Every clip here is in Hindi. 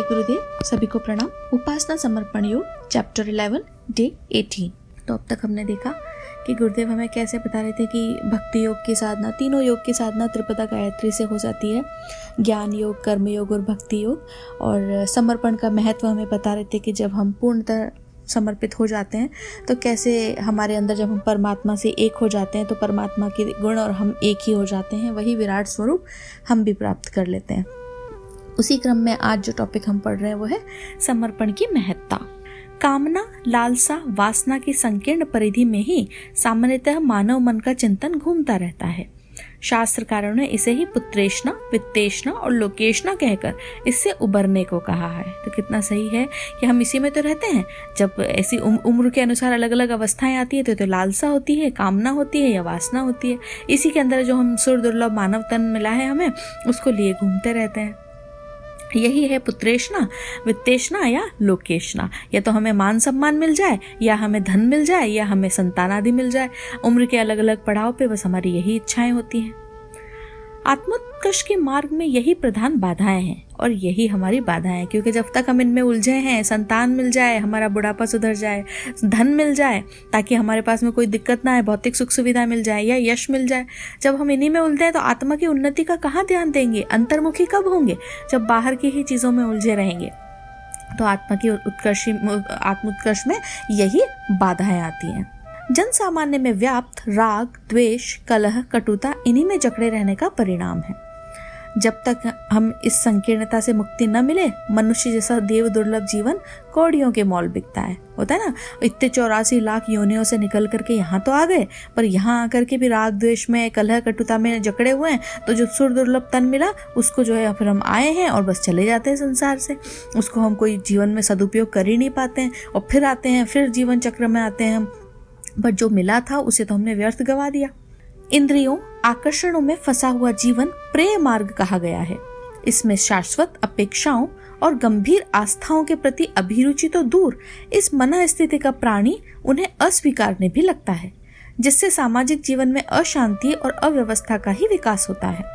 गुरुदेव, सभी को प्रणाम। उपासना समर्पण योग चैप्टर 11 डे 18। तो अब तक हमने देखा कि गुरुदेव हमें कैसे बता रहे थे कि भक्ति योग की साधना, तीनों योग की साधना त्रिपदा गायत्री से हो जाती है, ज्ञान योग, कर्म योग और भक्ति योग। और समर्पण का महत्व हमें बता रहे थे कि जब हम पूर्णतः समर्पित हो जाते हैं तो कैसे हमारे अंदर जब हम परमात्मा से एक हो जाते हैं तो परमात्मा के गुण और हम एक ही हो जाते हैं, वही विराट स्वरूप हम भी प्राप्त कर लेते हैं। उसी क्रम में आज जो टॉपिक हम पढ़ रहे हैं वो है समर्पण की महत्ता। कामना, लालसा, वासना की संकीर्ण परिधि में ही सामान्यतः मानव मन का चिंतन घूमता रहता है। शास्त्रकारों ने इसे ही पुत्रेष्णा, वित्तेष्णा और लोकेष्णा कहकर इससे उबरने को कहा है। तो कितना सही है कि हम इसी में तो रहते हैं। जब ऐसी उम्र के अनुसार अलग अलग अवस्थाएं आती है तो लालसा होती है, कामना होती है या वासना होती है। इसी के अंदर जो हम सुर दुर्लभ मानव तन मिला है हमें, उसको लिए घूमते रहते हैं। यही है पुत्रेष्णा, वित्तेष्णा या लोकेष्णा। या तो हमें मान सम्मान मिल जाए, या हमें धन मिल जाए, या हमें संतान आदि मिल जाए। उम्र के अलग अलग पड़ाव पे बस हमारी यही इच्छाएं होती हैं। आत्मोत्कर्ष के मार्ग में यही प्रधान बाधाएं हैं और यही हमारी बाधाएं, क्योंकि जब तक हम इनमें उलझे हैं, संतान मिल जाए, हमारा बुढ़ापा सुधर जाए, धन मिल जाए ताकि हमारे पास में कोई दिक्कत ना आए, भौतिक सुख सुविधा मिल जाए या यश मिल जाए, जब हम इन्हीं में उलझे हैं तो आत्मा की उन्नति का कहाँ ध्यान देंगे? अंतर्मुखी कब होंगे? जब बाहर की ही चीजों में उलझे रहेंगे। तो आत्मा की आत्मोत्कर्ष में यही बाधाएं आती हैं। जन सामान्य में व्याप्त राग, द्वेष, कलह, कटुता इन्हीं में जकड़े रहने का परिणाम है। जब तक हम इस संकीर्णता से मुक्ति न मिले, मनुष्य जैसा देव दुर्लभ जीवन कौड़ियों के मोल बिकता है। होता है ना, इतने 84 लाख योनियों से निकल करके यहाँ तो आ गए, पर यहाँ आकर के भी राग द्वेष में, कलह कटुता में जकड़े हुए हैं। तो जो सुर दुर्लभ तन मिला उसको जो है फिर हम आए हैं और बस चले जाते हैं संसार से। उसको हम कोई जीवन में सदुपयोग कर ही नहीं पाते हैं और फिर आते हैं, फिर जीवन चक्र में आते हैं हम, पर जो मिला था उसे तो हमने व्यर्थ गवा दिया। इंद्रियों, आकर्षणों में फंसा हुआ जीवन प्रेय मार्ग कहा गया है। इसमें शाश्वत अपेक्षाओं और गंभीर आस्थाओं के प्रति अभिरुचि तो दूर, इस मन स्थिति का प्राणी उन्हें अस्वीकारने भी लगता है, जिससे सामाजिक जीवन में अशांति और अव्यवस्था का ही विकास होता है।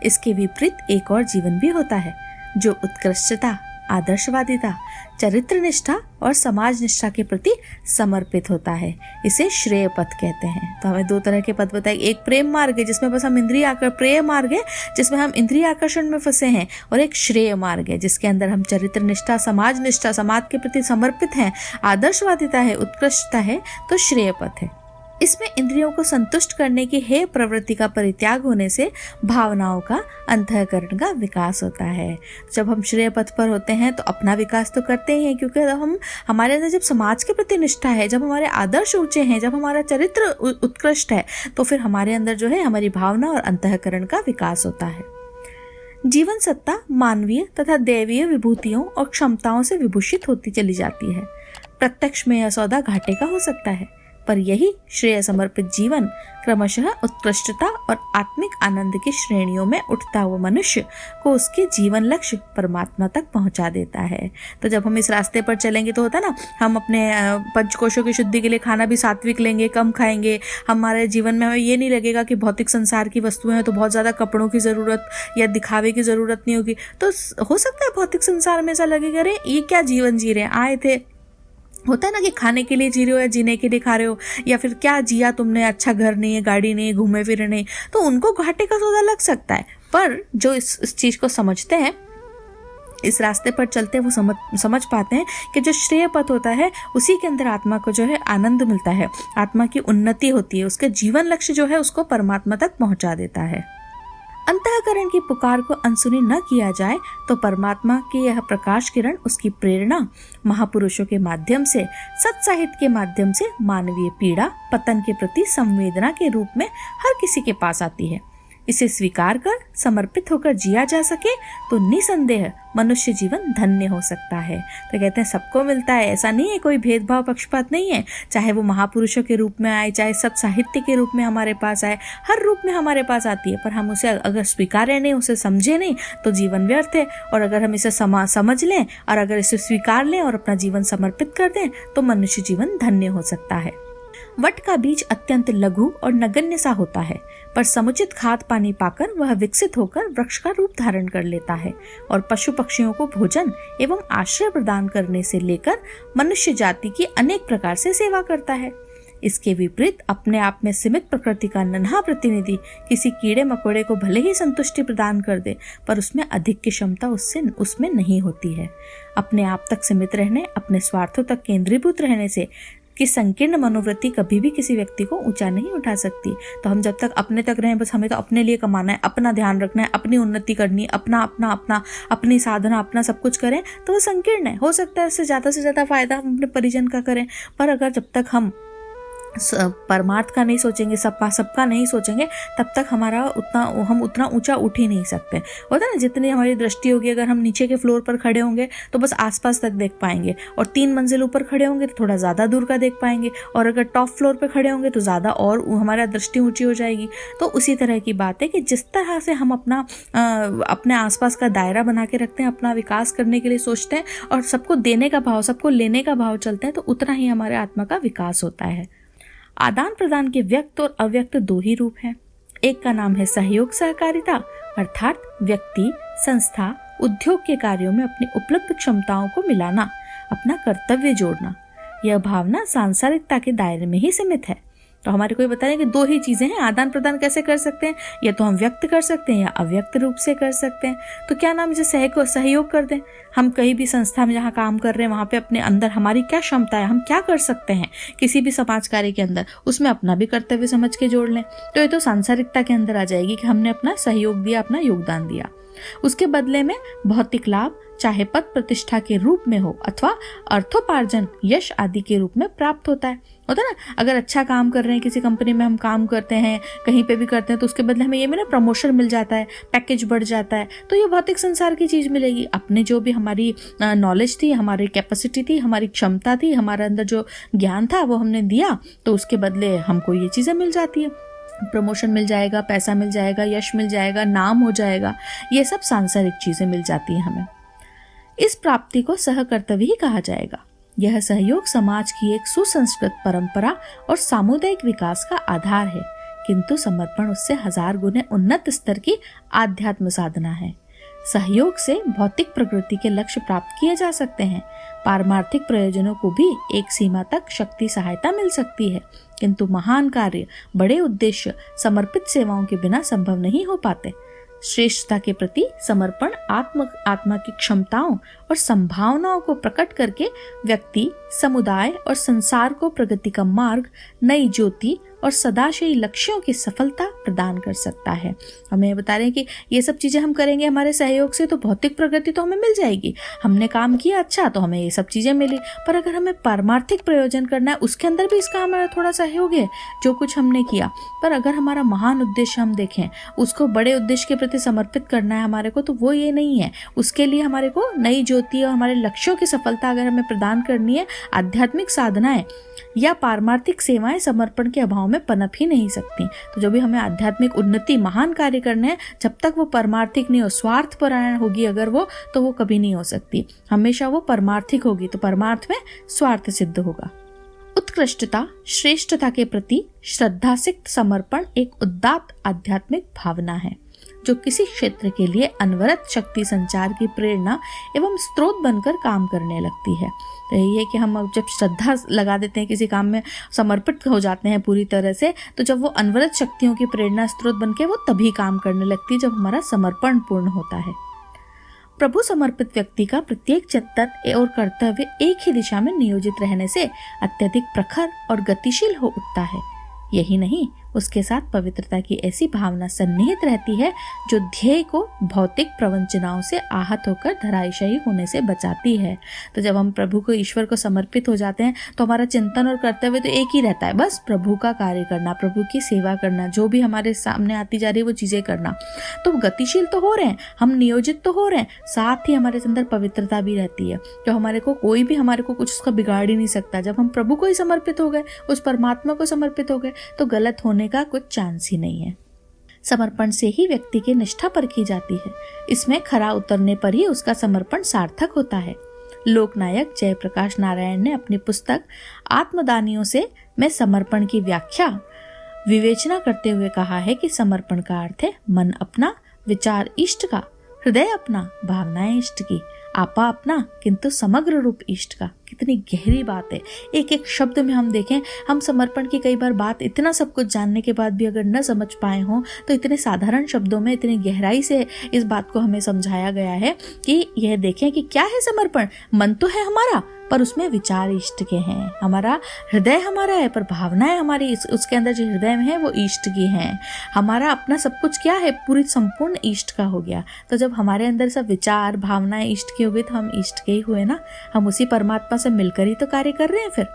इसके विपरीत एक और जीवन भी होता है जो उत्कृष्टता, आदर्शवादिता, चरित्र निष्ठा और समाज निष्ठा के प्रति समर्पित होता है। इसे श्रेय पथ कहते हैं। तो हमें दो तरह के पथ बताए। एक प्रेम मार्ग है जिसमें बस हम प्रेय मार्ग है जिसमें हम इंद्रिय आकर्षण में फंसे हैं, और एक श्रेय मार्ग है जिसके अंदर हम चरित्र निष्ठा, समाज निष्ठा, समाज के प्रति समर्पित हैं, आदर्शवादिता है, उत्कृष्टता है, तो श्रेय पथ है। इसमें इंद्रियों को संतुष्ट करने की हेय प्रवृत्ति का परित्याग होने से भावनाओं का, अंतःकरण का विकास होता है। जब हम श्रेय पथ पर होते हैं तो अपना विकास तो करते ही हैं, क्योंकि हमारे अंदर जब समाज के प्रति निष्ठा है, जब हमारे आदर्श ऊंचे हैं, जब हमारा चरित्र उत्कृष्ट है, तो फिर हमारे अंदर जो है हमारी भावना और अंतःकरण का विकास होता है। जीवन सत्ता मानवीय तथा दैवीय विभूतियों और क्षमताओं से विभूषित होती चली जाती है। प्रत्यक्ष में यह सौदा घाटे का हो सकता है, पर यही श्रेय समर्पित जीवन क्रमशः उत्कृष्टता और आत्मिक आनंद की श्रेणियों में उठता हुआ मनुष्य को उसके जीवन लक्ष्य परमात्मा तक पहुंचा देता है। तो जब हम इस रास्ते पर चलेंगे तो होता ना, हम अपने पंचकोशों की शुद्धि के लिए खाना भी सात्विक लेंगे, कम खाएंगे। हमारे जीवन में हमें ये नहीं लगेगा कि भौतिक संसार की वस्तुएं हैं तो बहुत ज़्यादा कपड़ों की ज़रूरत या दिखावे की ज़रूरत नहीं होगी। तो हो सकता है भौतिक संसार में ऐसा लगेगा, अरे ये क्या जीवन जी रहे हैं, आए थे, होता है ना कि खाने के लिए जी रहे हो या जीने के लिए खा रहे हो, या फिर क्या जिया तुमने, अच्छा घर नहीं है, गाड़ी नहीं है, घूमे फिरे नहीं, तो उनको घाटे का सौदा लग सकता है। पर जो इस चीज को समझते हैं, इस रास्ते पर चलते हैं, वो समझ पाते हैं कि जो श्रेय पथ होता है उसी के अंदर आत्मा को जो है आनंद मिलता है, आत्मा की उन्नति होती है, उसके जीवन लक्ष्य जो है उसको परमात्मा तक पहुंचा देता है। अंतःकरण की पुकार को अनसुनी न किया जाए तो परमात्मा की यह प्रकाश किरण, उसकी प्रेरणा महापुरुषों के माध्यम से, सत्साहित्य के माध्यम से मानवीय पीड़ा, पतन के प्रति संवेदना के रूप में हर किसी के पास आती है। इसे स्वीकार कर समर्पित होकर जिया जा सके तो निसंदेह मनुष्य जीवन धन्य हो सकता है। तो कहते हैं सबको मिलता है, ऐसा नहीं है, कोई भेदभाव पक्षपात नहीं है। चाहे वो महापुरुषों के रूप में आए, चाहे सत साहित्य के रूप में हमारे पास आए, हर रूप में हमारे पास आती है, पर हम उसे अगर स्वीकारें नहीं, उसे समझे नहीं तो जीवन व्यर्थ है। और अगर हम इसे समझ लें और अगर इसे स्वीकार लें और अपना जीवन समर्पित कर दें तो मनुष्य जीवन धन्य हो सकता है। वट का बीज अत्यंत लघु और नगण्य सा होता है, पर समुचित खाद पानी पाकर वह विकसित होकर वृक्ष का रूप धारण कर लेता है और पशु पक्षियों को भोजन एवं आश्रय प्रदान करने से लेकर मनुष्य जाति की अनेक प्रकार से सेवा करता है। इसके विपरीत अपने आप में सीमित प्रकृति का नन्हा प्रतिनिधि किसी कीड़े मकोड़े को भले ही संतुष्टि प्रदान कर दे, पर उसमें अधिक की क्षमता उसमें नहीं होती है। अपने आप तक सीमित रहने, अपने स्वार्थों तक केंद्रीभूत रहने से कि संकीर्ण मनोवृत्ति कभी भी किसी व्यक्ति को ऊंचा नहीं उठा सकती। तो हम जब तक अपने तक रहें, बस हमें तो अपने लिए कमाना है, अपना ध्यान रखना है, अपनी उन्नति करनी, अपनी साधना, अपना सब कुछ करें, तो वो संकीर्ण है। हो सकता है इससे ज़्यादा फायदा हम अपने परिजन का करें, पर अगर जब तक हम परमार्थ का नहीं सोचेंगे, सबका नहीं सोचेंगे, तब तक हम उतना ऊंचा उठ ही नहीं सकते। होता है ना, जितनी हमारी दृष्टि होगी, अगर हम नीचे के फ्लोर पर खड़े होंगे तो बस आसपास तक देख पाएंगे, और 3 मंजिल ऊपर खड़े होंगे तो थोड़ा ज़्यादा दूर का देख पाएंगे, और अगर टॉप फ्लोर पर खड़े होंगे तो ज़्यादा और हमारा दृष्टि ऊंची हो जाएगी। तो उसी तरह की बात है कि जिस तरह से हम अपने आसपास का दायरा बना के रखते हैं, अपना विकास करने के लिए सोचते हैं और सबको देने का भाव, सबको लेने का भाव चलते हैं, तो उतना ही हमारे आत्मा का विकास होता है। आदान प्रदान के व्यक्त और अव्यक्त 2 ही रूप हैं। एक का नाम है सहयोग सहकारिता, अर्थात व्यक्ति, संस्था, उद्योग के कार्यों में अपनी उपलब्ध क्षमताओं को मिलाना, अपना कर्तव्य जोड़ना। यह भावना सांसारिकता के दायरे में ही सीमित है। तो हमारे को ये बता रहे हैं कि 2 ही चीजें हैं। आदान प्रदान कैसे कर सकते हैं? या तो हम व्यक्त कर सकते हैं या अव्यक्त रूप से कर सकते हैं। तो क्या नाम, जैसे सहयोग कर दें, हम कहीं भी संस्था में जहाँ काम कर रहे हैं वहाँ पे अपने अंदर हमारी क्या क्षमता है, हम क्या कर सकते हैं किसी भी समाज कार्य के अंदर, उसमें अपना भी कर्तव्य समझ के जोड़ लें। तो ये तो सांसारिकता के अंदर आ जाएगी कि हमने अपना सहयोग दिया, अपना योगदान दिया। उसके बदले में भौतिक लाभ, चाहे पद प्रतिष्ठा के रूप में हो अथवा अर्थोपार्जन, यश आदि के रूप में प्राप्त होता है ना। अगर अच्छा काम कर रहे हैं, किसी कंपनी में हम काम करते हैं, कहीं पे भी करते हैं, तो उसके बदले हमें ये मिला, प्रमोशन मिल जाता है, पैकेज बढ़ जाता है, तो ये भौतिक संसार की चीज मिलेगी। अपने जो भी हमारी नॉलेज थी, हमारी कैपेसिटी थी, हमारी क्षमता थी, हमारे अंदर जो ज्ञान था, वो हमने दिया, तो उसके बदले हमको ये चीजें मिल जाती है। प्रमोशन मिल जाएगा, पैसा मिल जाएगा, यश मिल जाएगा, नाम हो जाएगा, ये सब सांसारिक चीजें मिल जाती हैं हमें। इस प्राप्ति को सहकर्तव्य ही कहा जाएगा। यह सहयोग समाज की एक सुसंस्कृत परंपरा और सामुदायिक विकास का आधार है, किंतु समर्पण उससे 1000 गुने उन्नत स्तर की आध्यात्म साधना है। सहयोग से भौतिक प्रकृति के लक्ष्य प्राप्त किए जा सकते हैं। पारमार्थिक प्रयोजनों को भी एक सीमा तक शक्ति सहायता मिल सकती है, किंतु महान कार्य, बड़े उद्देश्य समर्पित सेवाओं के बिना संभव नहीं हो पाते। श्रेष्ठता के प्रति समर्पण आत्मा की क्षमताओं और संभावनाओं को प्रकट करके व्यक्ति, समुदाय और संसार को प्रगति का मार्ग, नई ज्योति और सदाशयी लक्ष्यों की सफलता प्रदान कर सकता है। हमें बता रहे हैं कि ये सब चीजें हम करेंगे हमारे सहयोग से, तो भौतिक प्रगति तो हमें मिल जाएगी। हमने काम किया अच्छा, तो हमें ये सब चीजें मिली, पर अगर हमें पारमार्थिक प्रयोजन करना है, उसके अंदर भी इसका हमारा थोड़ा सहयोग है, जो कुछ हमने किया। पर अगर हमारा महान उद्देश्य हम देखें, उसको बड़े उद्देश्य के प्रति समर्पित करना है हमारे को, तो वो ये नहीं है। उसके लिए हमारे को नई ज्योति और हमारे लक्ष्यों की सफलता अगर हमें प्रदान करनी है, आध्यात्मिक साधनाएं या पारमार्थिक सेवाएं समर्पण के अभाव में पनप ही नहीं सकती। तो जो भी हमें आध्यात्मिक उन्नति, महान कार्य करने हैं, जब तक वो परमार्थिक नहीं हो, स्वार्थ परायण होगी अगर वो, तो वो कभी नहीं हो सकती। हमेशा वो परमार्थिक होगी, तो परमार्थ में स्वार्थ सिद्ध होगा। उत्कृष्टता, श्रेष्ठता के प्रति श्रद्धासिक्त समर्पण एक उदात्त आध्यात्मिक भावना है, जो किसी क्षेत्र के लिए अनवरत शक्ति संचार की प्रेरणा एवं स्रोत बनकर काम करने लगती है। तो यही है कि हम जब श्रद्धा लगा देते हैं, किसी काम में समर्पित हो जाते हैं पूरी तरह से, तो जब वो अनवरत शक्तियों की प्रेरणा स्रोत बनके वो तभी काम करने लगती है जब हमारा समर्पण पूर्ण होता है। प्रभु समर्पित व्यक्ति का प्रत्येक चिंतन और कर्तव्य एक ही दिशा में नियोजित रहने से अत्यधिक प्रखर और गतिशील हो उठता है। यही नहीं, उसके साथ पवित्रता की ऐसी भावना सन्निहित रहती है जो ध्येय को भौतिक प्रवंचनाओं से आहत होकर धराशायी होने से बचाती है। तो जब हम प्रभु को, ईश्वर को समर्पित हो जाते हैं, तो हमारा चिंतन और कर्तव्य तो एक ही रहता है, बस प्रभु का कार्य करना, प्रभु की सेवा करना, जो भी हमारे सामने आती जा रही है वो चीजें करना। तो गतिशील तो हो रहे हैं, हम नियोजित तो हो रहे हैं, साथ ही हमारे अंदर पवित्रता भी रहती है, जो हमारे को कोई भी हमारे को कुछ उसका बिगाड़ ही नहीं सकता। जब हम प्रभु को ही समर्पित हो गए, उस परमात्मा को समर्पित हो गए, तो गलत होने का कुछ चांस ही नहीं है। समर्पण से ही व्यक्ति की निष्ठा परखी जाती है। इसमें खरा उतरने पर ही उसका समर्पण सार्थक होता है। लोकनायक जयप्रकाश नारायण ने अपनी पुस्तक आत्मदानियों से में समर्पण की व्याख्या विवेचना करते हुए कहा है कि समर्पण का अर्थ है मन अपना, विचार इष्ट का, हृदय अपना, भावनाएं इष्ट की, आपा अपना किंतु समग्र रूप इष्ट का। कितनी गहरी बात है। एक एक शब्द में हम देखें, हम समर्पण की कई बार बात इतना सब कुछ जानने के बाद भी अगर न समझ पाए हों तो इतने साधारण शब्दों में इतनी गहराई से इस बात को हमें समझाया गया है कि यह देखें कि क्या है समर्पण। मन तो है हमारा पर उसमें विचार इष्ट के हैं, हमारा हृदय हमारा है पर भावनाएं हमारी उसके अंदर जो हृदय में है वो इष्ट की हैं। हमारा अपना सब कुछ क्या है, पूरी संपूर्ण इष्ट का हो गया। तो जब हमारे अंदर सब विचार भावनाएं इष्ट की हो गई तो हम इष्ट के ही हुए ना, हम उसी परमात्मा से मिलकर ही तो कार्य कर रहे हैं। फिर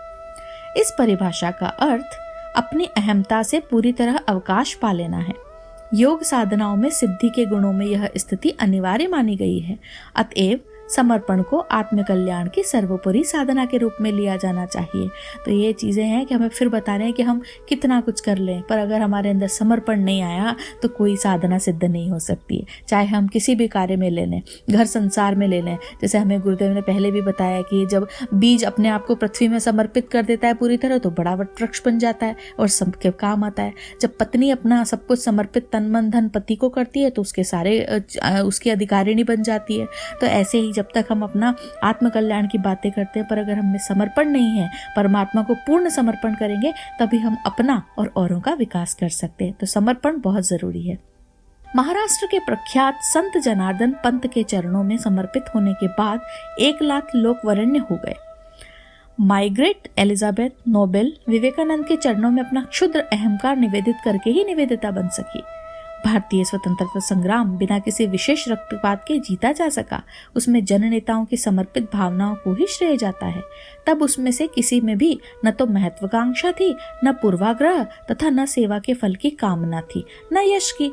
इस परिभाषा का अर्थ अपनी अहमता से पूरी तरह अवकाश पा लेना है। योग साधनाओं में सिद्धि के गुणों में यह स्थिति अनिवार्य मानी गई है। अतएव समर्पण को आत्मकल्याण की सर्वोपरि साधना के रूप में लिया जाना चाहिए। तो ये चीज़ें हैं कि हमें फिर बता रहे हैं कि हम कितना कुछ कर लें, पर अगर हमारे अंदर समर्पण नहीं आया तो कोई साधना सिद्ध नहीं हो सकती है। चाहे हम किसी भी कार्य में ले लें, घर संसार में ले लें, जैसे हमें गुरुदेव ने पहले भी बताया कि जब बीज अपने आप को पृथ्वी में समर्पित कर देता है पूरी तरह तो बड़ा वट वृक्ष बन जाता है और सबके काम आता है। जब पत्नी अपना सब कुछ समर्पित तन मन धन पति को करती है तो उसके सारे उसकी अधिकारिणी बन जाती है। तो ऐसे ही जब तक हम अपना आत्मकल्याण की बातें करते हैं पर अगर हमें समर्पण नहीं है, परमात्मा को पूर्ण समर्पण करेंगे तभी हम अपना और औरों का विकास कर सकते हैं। तो समर्पण बहुत जरूरी है। महाराष्ट्र के प्रख्यात संत जनार्दन पंत के चरणों में समर्पित होने के बाद 1 लाख लोग वरेण्य हो गए। मार्गरेट एलिजाबेथ नोबेल विवेकानंद के चरणों में अपना क्षुद्र अहंकार निवेदित करके ही निवेदिता बन सकी। भारतीय स्वतंत्रता संग्राम बिना किसी विशेष रक्तपात के जीता जा सका। उसमें जननेताओं की समर्पित भावनाओं को ही श्रेय जाता है। तब उसमें से किसी में भी न तो महत्वाकांक्षा थी, न पूर्वाग्रह तथा न सेवा के फल की कामना थी, न यश की।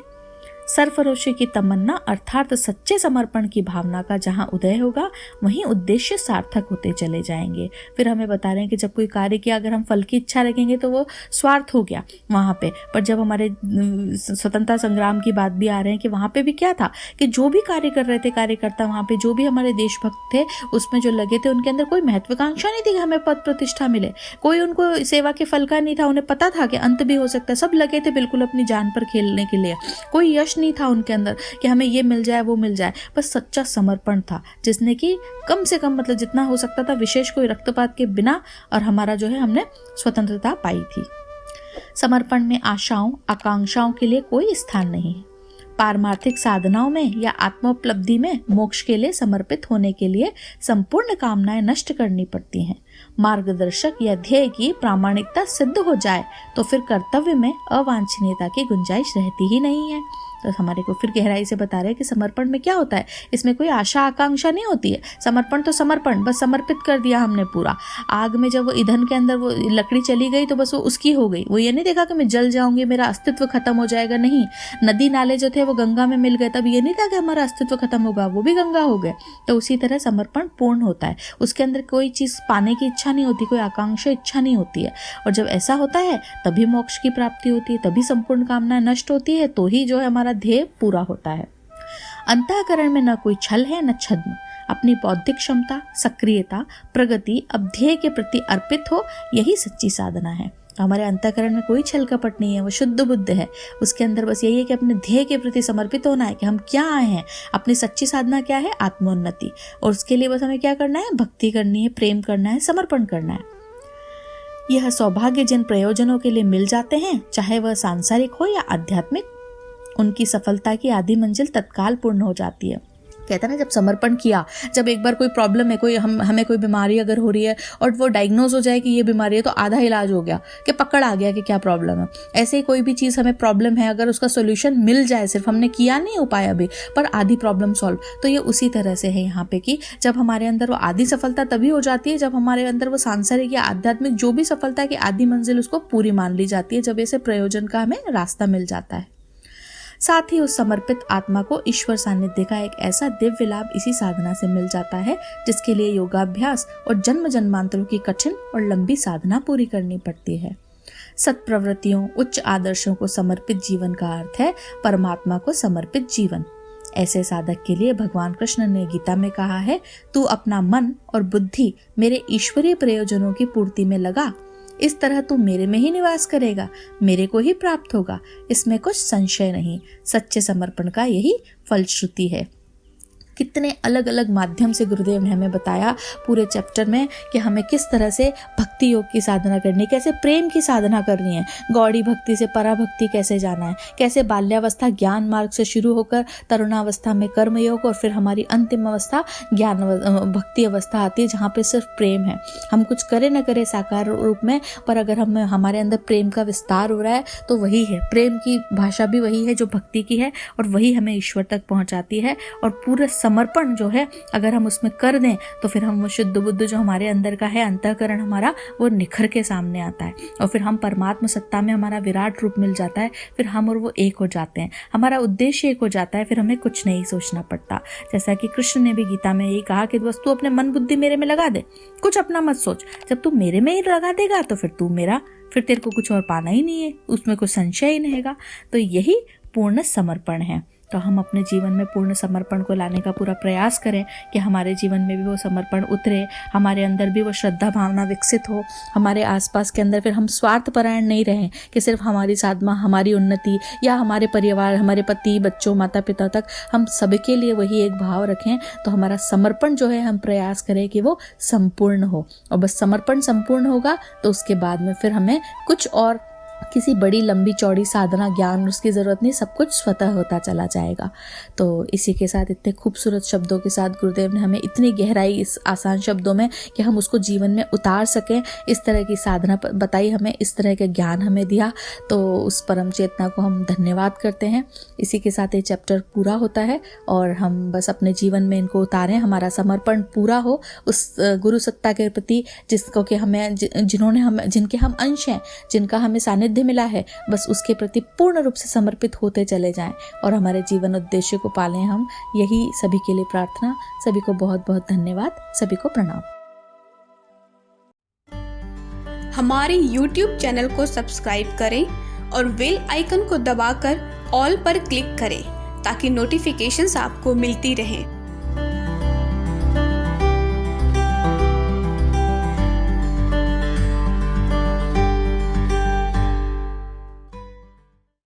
सरफरोशी की तमन्ना अर्थात सच्चे समर्पण की भावना का जहाँ उदय होगा वहीं उद्देश्य सार्थक होते चले जाएंगे। फिर हमें बता रहे हैं कि जब कोई कार्य किया अगर हम फल की इच्छा रखेंगे तो वो स्वार्थ हो गया वहाँ पे। पर जब हमारे स्वतंत्रता संग्राम की बात भी आ रहे हैं कि वहाँ पे भी क्या था कि जो भी कार्य कर रहे थे कार्यकर्ता वहाँ पे, जो भी हमारे देशभक्त थे उसमें जो लगे थे, उनके अंदर कोई महत्वाकांक्षा नहीं थी कि हमें पद प्रतिष्ठा मिले, कोई उनको सेवा के फल का नहीं था। उन्हें पता था कि अंत भी हो सकता है। सब लगे थे बिल्कुल अपनी जान पर खेलने के लिए। कोई यश नहीं था उनके अंदर कि हमें ये मिल जाए वो मिल जाए, बस सच्चा समर्पण था जिसने कि कम से कम मतलब जितना हो सकता था विशेष कोई रक्तपात के बिना और हमारा जो है हमने स्वतंत्रता पाई थी। समर्पण में आशाओं आकांक्षाओं के लिए कोई स्थान नहीं है। पारमार्थिक साधनाओं में या आत्मोपलब्धि में मोक्ष के लिए समर्पित होने के लिए संपूर्ण कामनाएं नष्ट करनी पड़ती हैं। मार्गदर्शक या ध्येय की प्रामाणिकता सिद्ध हो जाए तो फिर कर्तव्य में अवांछनीयता की गुंजाइश रहती ही नहीं है। तो हमारे को फिर गहराई से बता रहे हैं कि समर्पण में क्या होता है, इसमें कोई आशा आकांक्षा नहीं होती है। समर्पण तो समर्पण, बस समर्पित कर दिया हमने पूरा। आग में जब वो ईंधन के अंदर वो लकड़ी चली गई तो बस वो उसकी हो गई। वो ये नहीं देखा कि मैं जल जाऊंगी, मेरा अस्तित्व खत्म हो जाएगा, नहीं। नदी नाले जो थे वो गंगा में मिल गए, तब ये नहीं था कि हमारा अस्तित्व खत्म होगा, वो भी गंगा हो गए। तो उसी तरह समर्पण पूर्ण होता है, उसके अंदर कोई चीज पाने की इच्छा नहीं होती, कोई आकांक्षा इच्छा नहीं होती है। और जब ऐसा होता है तभी मोक्ष की प्राप्ति होती है, तभी संपूर्ण कामना नष्ट होती है, तो ही जो है हमारा ध्येय पूरा होता है। अंतःकरण में न कोई छल है न छद्म। अपनी बौद्धिक क्षमता, सक्रियता, प्रगति अब ध्येय के प्रति अर्पित हो, यही सच्ची साधना है। तो हमारे अंतःकरण में कोई छल कपट नहीं है, वो शुद्ध बुद्ध है। उसके अंदर बस यही है कि अपने ध्येय के प्रति समर्पित होना है कि हम क्या आए हैं। अपनी सच्ची साधना क्या है? आत्मोन्नति। और उसके लिए बस हमें क्या करना है? भक्ति करनी है, प्रेम करना है, समर्पण करना है। यह सौभाग्य जिन प्रयोजनों के लिए मिल जाते हैं, चाहे वह सांसारिक हो या आध्यात्मिक, उनकी सफलता की आधी मंजिल तत्काल पूर्ण हो जाती है। कहते हैं ना, जब समर्पण किया, जब एक बार कोई प्रॉब्लम है, कोई हमें कोई बीमारी अगर हो रही है और वो डायग्नोज हो जाए कि ये बीमारी है, तो आधा इलाज हो गया, कि पकड़ आ गया कि क्या प्रॉब्लम है। ऐसे ही कोई भी चीज़ हमें प्रॉब्लम है, अगर उसका सोल्यूशन मिल जाए, सिर्फ हमने किया नहीं उपाय अभी, पर आधी प्रॉब्लम सॉल्व। तो ये उसी तरह से है यहाँ पे कि जब हमारे अंदर वो आधी सफलता तभी हो जाती है जब हमारे अंदर वो सांसारिक या आध्यात्मिक जो भी सफलता की आधी मंजिल उसको पूरी मान ली जाती है, जब ऐसे प्रयोजन का हमें रास्ता मिल जाता है। साथ ही उस समर्पित आत्मा को ईश्वर सानिध्य का एक ऐसा दिव्य लाभ इसी साधना से मिल जाता है जिसके लिए योगाभ्यास और जन्म जन्मांतरों की कठिन और लंबी साधना पूरी करनी पड़ती है। सत्प्रवृत्तियों, उच्च आदर्शों को समर्पित जीवन का अर्थ है परमात्मा को समर्पित जीवन। ऐसे साधक के लिए भगवान कृष्ण ने गीता में कहा है, तू अपना मन और बुद्धि मेरे ईश्वरीय प्रयोजनों की पूर्ति में लगा, इस तरह तू मेरे में ही निवास करेगा, मेरे को ही प्राप्त होगा, इसमें कुछ संशय नहीं। सच्चे समर्पण का यही फलश्रुति है। कितने अलग अलग माध्यम से गुरुदेव ने हमें बताया पूरे चैप्टर में कि हमें किस तरह से भक्ति योग की साधना करनी है, कैसे प्रेम की साधना करनी है, गौड़ी भक्ति से पराभक्ति कैसे जाना है, कैसे बाल्यावस्था ज्ञान मार्ग से शुरू होकर तरुणावस्था में कर्म योग और फिर हमारी अंतिम अवस्था ज्ञान भक्ति अवस्था आती है जहाँ पे सिर्फ प्रेम है। हम कुछ करें न करें साकार रूप में, पर अगर हम हमारे अंदर प्रेम का विस्तार हो रहा है तो वही है, प्रेम की भाषा भी वही है जो भक्ति की है और वही हमें ईश्वर तक पहुँचाती है। और पूरे समर्पण जो है अगर हम उसमें कर दें तो फिर हम वो शुद्ध बुद्ध जो हमारे अंदर का है, अंतःकरण हमारा, वो निखर के सामने आता है और फिर हम परमात्मा सत्ता में हमारा विराट रूप मिल जाता है। फिर हम और वो एक हो जाते हैं, हमारा उद्देश्य एक हो जाता है, फिर हमें कुछ नहीं सोचना पड़ता। जैसा कि कृष्ण ने भी गीता में यही कहा कि बस तू अपने मन बुद्धि मेरे में लगा दे, कुछ अपना मत सोच। जब तू मेरे में ही लगा देगा तो फिर तू मेरा, फिर तेरे को कुछ और पाना ही नहीं है, उसमें कुछ संशय ही नहीं रहेगा। तो यही पूर्ण समर्पण है। तो हम अपने जीवन में पूर्ण समर्पण को लाने का पूरा प्रयास करें कि हमारे जीवन में भी वो समर्पण उतरे, हमारे अंदर भी वो श्रद्धा भावना विकसित हो, हमारे आसपास के अंदर फिर हम स्वार्थपरायण नहीं रहें कि सिर्फ हमारी साधना, हमारी उन्नति या हमारे परिवार, हमारे पति, बच्चों, माता पिता तक, हम सबके लिए वही एक भाव रखें। तो हमारा समर्पण जो है हम प्रयास करें कि वो संपूर्ण हो, और बस समर्पण संपूर्ण होगा तो उसके बाद में फिर हमें कुछ और किसी बड़ी लंबी चौड़ी साधना ज्ञान उसकी ज़रूरत नहीं, सब कुछ स्वतः होता चला जाएगा। तो इसी के साथ इतने खूबसूरत शब्दों के साथ गुरुदेव ने हमें इतनी गहराई इस आसान शब्दों में कि हम उसको जीवन में उतार सकें, इस तरह की साधना बताई हमें, इस तरह के ज्ञान हमें दिया। तो उस परम चेतना को हम धन्यवाद करते हैं। इसी के साथ ये चैप्टर पूरा होता है और हम बस अपने जीवन में इनको उतारें, हमारा समर्पण पूरा हो उस गुरु सत्ता के प्रति जिसको कि हमें जिनके हम अंश हैं, जिनका हमें सानिध्य मिला है, बस उसके प्रति पूर्ण रूप से समर्पित होते चले जाएं और हमारे जीवन उद्देश्य को पालें हम। यही सभी के लिए प्रार्थना। सभी को बहुत बहुत धन्यवाद, सभी को प्रणाम। हमारे YouTube चैनल को सब्सक्राइब करें और बेल आइकन को दबाकर ऑल पर क्लिक करें ताकि नोटिफिकेशंस आपको मिलती रहें।